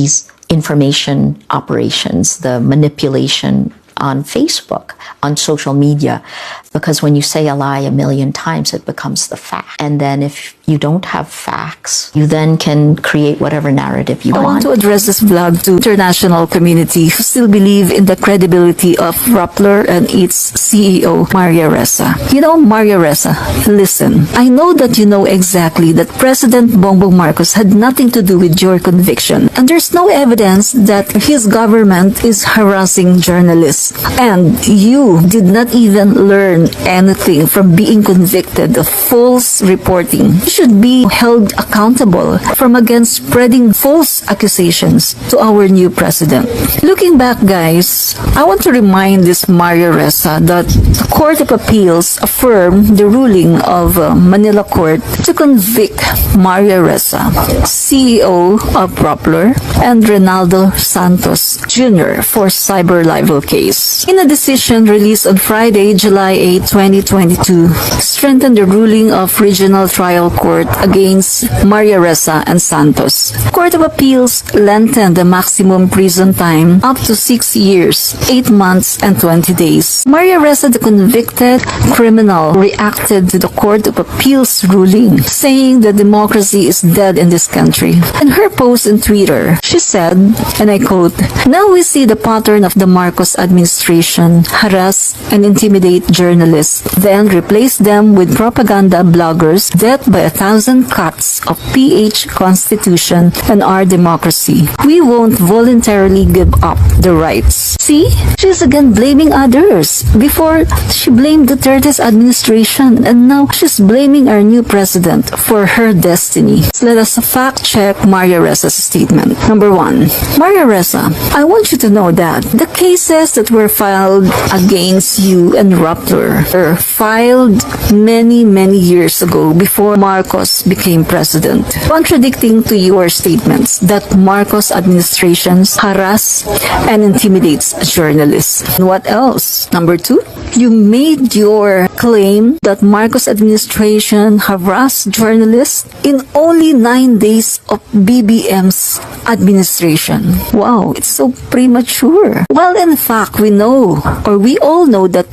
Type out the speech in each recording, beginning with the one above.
these information operations, the manipulation on Facebook, on social media, because when you say a lie a million times, it becomes the fact. And then if you don't have facts, you then can create whatever narrative you I want. I want to address this vlog to international community who still believe in the credibility of RAPPLER and its CEO, Maria Ressa. You know, Maria Ressa, listen, I know that you know exactly that President Bongbong Marcos had nothing to do with your conviction, and there's no evidence that his government is harassing journalists. And you did not even learn anything from being convicted of false reporting. You should be held accountable from against spreading false accusations to our new president. Looking back, guys, I want to remind this Maria Ressa that the Court of Appeals affirmed the ruling of Manila Court to convict Maria Ressa, CEO of RAPPLER, and Ronaldo Santos Jr. for cyber libel case. In a decision released on Friday, July 8, 2022, strengthened the ruling of Regional Trial Court against Maria Ressa and Santos. Court of Appeals lengthened the maximum prison time up to 6 years, 8 months, and 20 days. Maria Ressa, the convicted criminal, reacted to the Court of Appeals ruling, saying that democracy is dead in this country. In her post on Twitter, she said, and I quote, "Now we see the pattern of the Marcos administration harass and intimidate journalists, then replace them with propaganda bloggers, death by 1,000 cuts of PH Constitution and our democracy. We won't voluntarily give up the rights." See, she's again blaming others. Before, she blamed Duterte's administration, and now she's blaming our new president for her destiny. So let us fact check Maria Ressa's statement. Number 1, Maria Ressa, I want you to know that the cases that were filed against you and RAPPLER were filed many years ago before Marcos became president, contradicting to your statements that Marcos administrations harass and intimidates journalists. And what else? Number 2, you made your claim that Marcos administration harassed journalists in only 9 days of BBM's administration. Wow, it's so premature. Well, in fact, we know, or we all know, that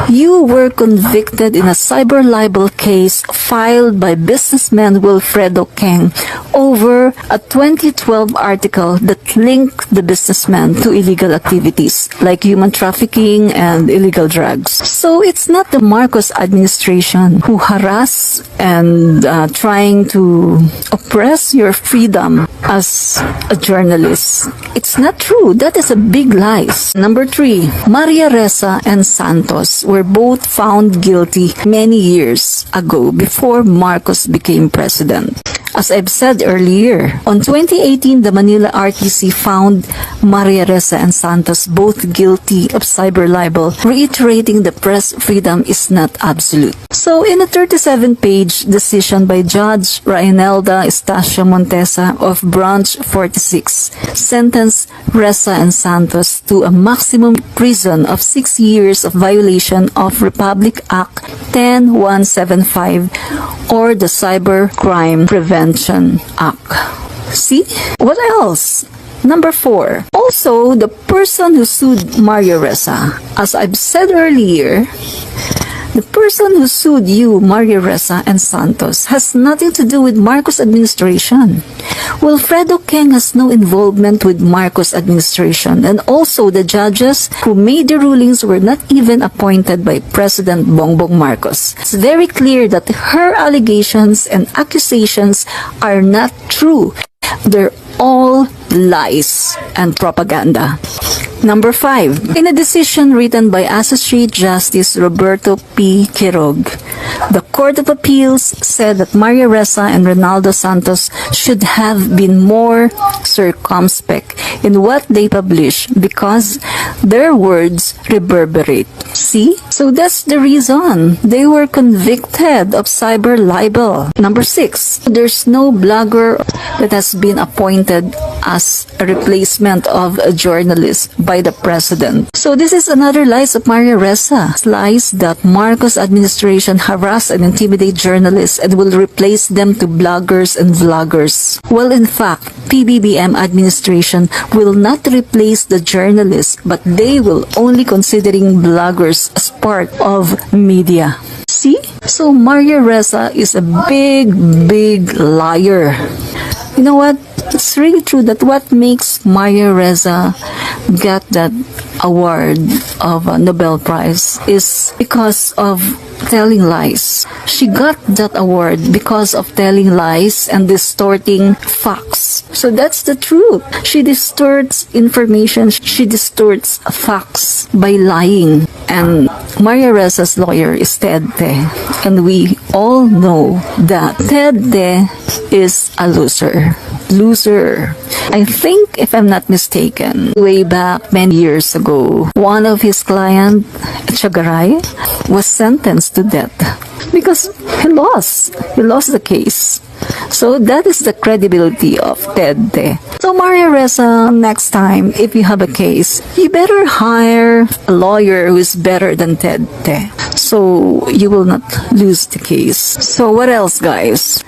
you were convicted in a cyber libel case filed by businessman Wilfredo Keng over a 2012 article that linked the businessman to illegal activities like human trafficking and illegal drugs. So it's not the Marcos administration who harass and trying to oppress your freedom as a journalist. It's not true. That is a big lie. Number 3, Maria Ressa and Santos were both found guilty many years ago before Marcos became president. As I've said earlier, on 2018, the Manila RTC found Maria Ressa and Santos both guilty of cyber libel, reiterating that press freedom is not absolute. So, in a 37-page decision by Judge Rainelda Estacio Montesa of Branch 46, sentenced Ressa and Santos to a maximum prison of 6 years of violation of Republic Act 10175 or the Cyber Crime Prevention Act. See? What else? Number 4. Also, the person who sued Maria Ressa, as I've said earlier, the person who sued you, Maria Ressa and Santos, has nothing to do with Marcos administration. Wilfredo Keng has no involvement with Marcos administration, and also the judges who made the rulings were not even appointed by President Bongbong Marcos. It's very clear that her allegations and accusations are not true. They're all lies and propaganda. Number 5. In a decision written by Associate Justice Roberto P. Quirog, the Court of Appeals said that Maria Ressa and Ronaldo Santos should have been more circumspect in what they publish because their words reverberate. See? So that's the reason they were convicted of cyber libel. Number 6, there's no blogger that has been appointed as a replacement of a journalist by the president. So this is another lies of Maria Ressa. Lies that Marcos administration harass and intimidate journalists and will replace them to bloggers and vloggers. Well, in fact, PBBM administration will not replace the journalists, but they will only considering bloggers as part of media. See? So Maria Ressa is a big liar. You know what? It's really true that what makes Maria Ressa get that award of a Nobel Prize is because of telling lies. She got that award because of telling lies and distorting facts. So that's the truth. She distorts information. She distorts facts by lying. And Maria Ressa's lawyer is Ted Te. And we all know that Ted Te is a loser. I think, if I'm not mistaken, way back many years ago, one of his client, Chagaray, was sentenced to death because he lost the case. So that is the credibility of Ted Te. So Maria Ressa, next time, if you have a case, you better hire a lawyer who is better than Ted Te, so you will not lose the case. So what else, guys?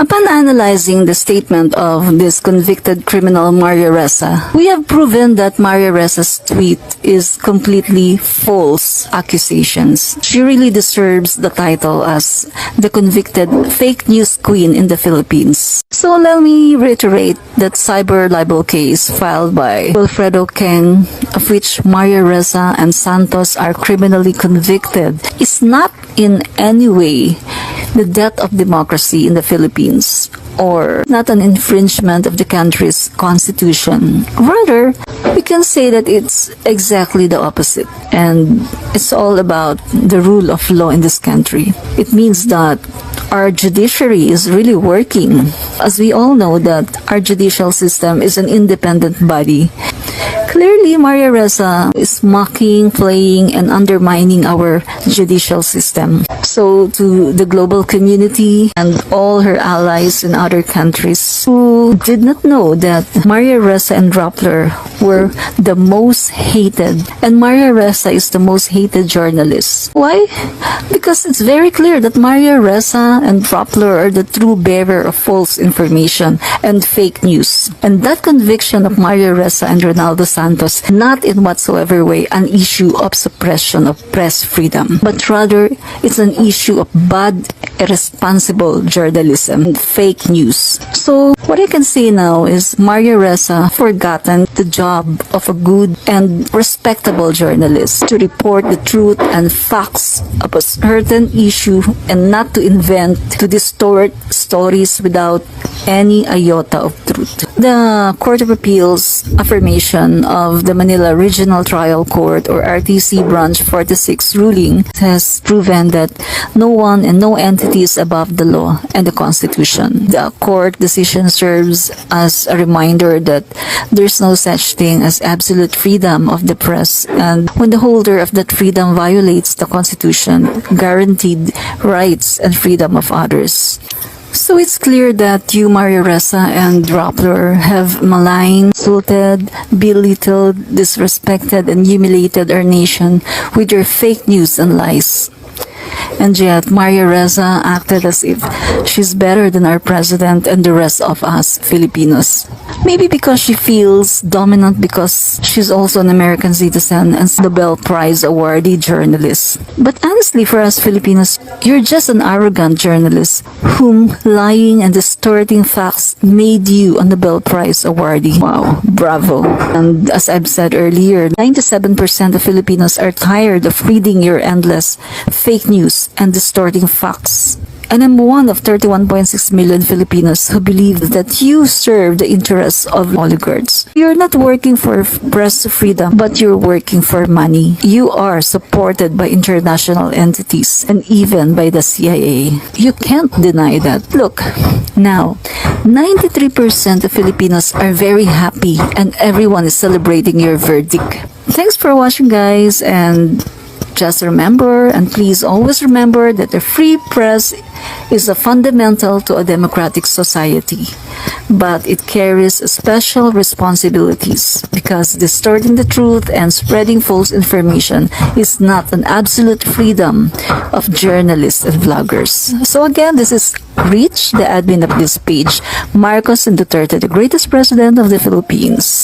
Upon analyzing the statement of this convicted criminal Maria Ressa, we have proven that Maria Ressa's tweet is completely false accusations. She really deserves the title as the convicted fake news queen in the Philippines. So let me reiterate that cyber libel case filed by Wilfredo Keng, of which Maria Ressa and Santos are criminally convicted, is not in any way the death of democracy in the Philippines, or not an infringement of the country's constitution. Rather, we can say that it's exactly the opposite, and it's all about the rule of law in this country. It means that our judiciary is really working. As we all know that our judicial system is an independent body. Clearly, Maria Ressa is mocking, playing, and undermining our judicial system. So, to the global community and all her allies in other countries who did not know that Maria Ressa and RAPPLER were the most hated, and Maria Ressa is the most hated journalist. Why? Because it's very clear that Maria Ressa and RAPPLER are the true bearer of false information and fake news. And that conviction of Maria Ressa and Ronaldo Santos, not in whatsoever way an issue of suppression of press freedom, but rather it's an issue of bad, irresponsible journalism and fake news. So what I can say now is Maria Ressa forgotten the job of a good and respectable journalist to report the truth and facts of a certain issue and not to invent, to distort stories without any iota of truth. The Court of Appeals affirmation of the Manila Regional Trial Court, or RTC Branch 46 ruling, has proven that no one and no entity is above the law and the Constitution. The court decision serves as a reminder that there's no such thing as absolute freedom of the press, and when the holder of that freedom violates the Constitution, guaranteed rights and freedom of others. So it's clear that you, Maria Ressa and RAPPLER, have maligned, insulted, belittled, disrespected, and humiliated our nation with your fake news and lies. And yet, Maria Ressa acted as if she's better than our president and the rest of us Filipinos. Maybe because she feels dominant because she's also an American citizen and Nobel Prize awardee journalist. But honestly, for us Filipinos, you're just an arrogant journalist whom lying and distorting facts made you a Nobel Prize awardee. Wow, bravo. And as I've said earlier, 97% of Filipinos are tired of reading your endless fake news and distorting facts. And I'm one of 31.6 million Filipinos who believe that you serve the interests of oligarchs. You're not working for press freedom, but you're working for money. You are supported by international entities and even by the CIA. You can't deny that. Look, now, 93% of Filipinos are very happy and everyone is celebrating your verdict. Thanks for watching, guys, and Just remember, and please always remember, that the free press is a fundamental to a democratic society. But it carries special responsibilities because distorting the truth and spreading false information is not an absolute freedom of journalists and bloggers. So again, this is Rich, the admin of this page, Marcos and Duterte, the greatest president of the Philippines.